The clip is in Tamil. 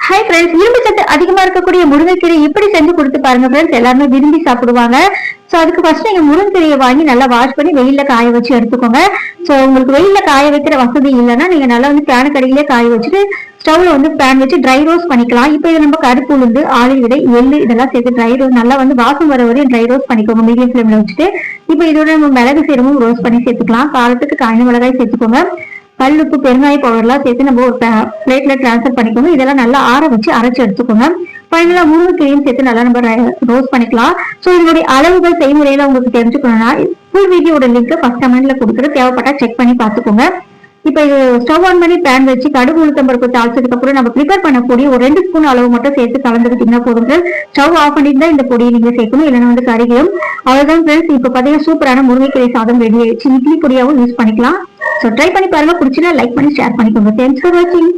ஹாய் ஃப்ரெண்ட்ஸ், இரும்பு சத்து அதிகமா இருக்கக்கூடிய முருங்கைக்கீரை இப்படி செஞ்சு கொடுத்து பாருங்க ஃப்ரெண்ட்ஸ். எல்லாருமே விரும்பி சாப்பிடுவாங்க. சோ அதுக்கு ஃபர்ஸ்ட் நீங்க முருங்கைக்கீரையை வாங்கி நல்லா வாஷ் பண்ணி வெயில்ல காய வச்சு எடுத்துக்கோங்க. சோ உங்களுக்கு வெயில்ல காய வைக்கிற வசதி இல்லைன்னா நீங்க நல்லா வந்து பேன் கடையிலே காய வச்சுட்டு ஸ்டவ்ல வந்து பேன் வச்சு ட்ரை ரோஸ்ட் பண்ணிக்கலாம். இப்போ இது நம்ம கருப்பு உளுந்து, ஆலிவ் விதை, எள்ளு இதெல்லாம் சேர்த்து ட்ரை ரோஸ்ட் நல்லா வந்து வாசம் வர வரையும் ட்ரை ரோஸ்ட் பண்ணிக்கோங்க மீடியம் ஃபிளேம்ல வச்சுட்டு. இப்போ இதோட நம்ம மிளகு சீரகமும் ரோஸ்ட் பண்ணி சேர்த்துக்கலாம். காரத்துக்கு காய்ந்த மிளகாய் சேர்த்துக்கோங்க. கல்லுப்பு, பெருங்காய பவுடர்லாம் சேர்த்து நம்ம ஒரு பிளேட்ல டிரான்ஸ்ஃபர் பண்ணிக்கோங்க. இதெல்லாம் நல்லா ஆற வச்சு அரைச்சு எடுத்துக்கோங்க. ஃபைனலா முருங்கைக்கீரையும் சேர்த்து நல்லா நம்ம ரோஸ்ட் பண்ணிக்கலாம். ஸோ இதனுடைய அளவுகள் செய்முறையில உங்களுக்கு தெரிஞ்சுக்கணும்னா ஃபுல் வீடியோட லிங்க் ஃபர்ஸ்ட் கமெண்ட்ல கொடுக்குறது, தேவைப்பட்டா செக் பண்ணி பார்த்துக்கோங்க. இப்ப இது ஸ்டவ் ஆன் பண்ணி பேன் வச்சு கடுகு உளுத்தம் பருப்பு தாளிச்சதுக்கு அப்புறம் நம்ம ப்ரிப்பேர் பண்ணக்கூடிய ஒரு 2 ஸ்பூன் அளவு மட்டும் சேர்த்து கலந்துக்கிட்டீங்கன்னா போதும். ஸ்டவ் ஆஃப் பண்ணிட்டு தான் இந்த பொடியை நீங்க சேர்க்கணும், இல்லைன்னா வந்து கருகிடும். அவ்வளவுதான் ஃப்ரெண்ட்ஸ். இப்ப பாத்தீங்கன்னா சூப்பரான முருங்கைக்கீரை சாதம் ரெடி ஆயிடுச்சு. இட்லி பொடியாவும் யூஸ் பண்ணிக்கலாம். ஸோ ட்ரை பண்ணி பாருங்க. பிடிச்சினா லைக் பண்ணி ஷேர் பண்ணிக்கோங்க. தேங்க்ஸ் ஃபார் வாட்சிங்.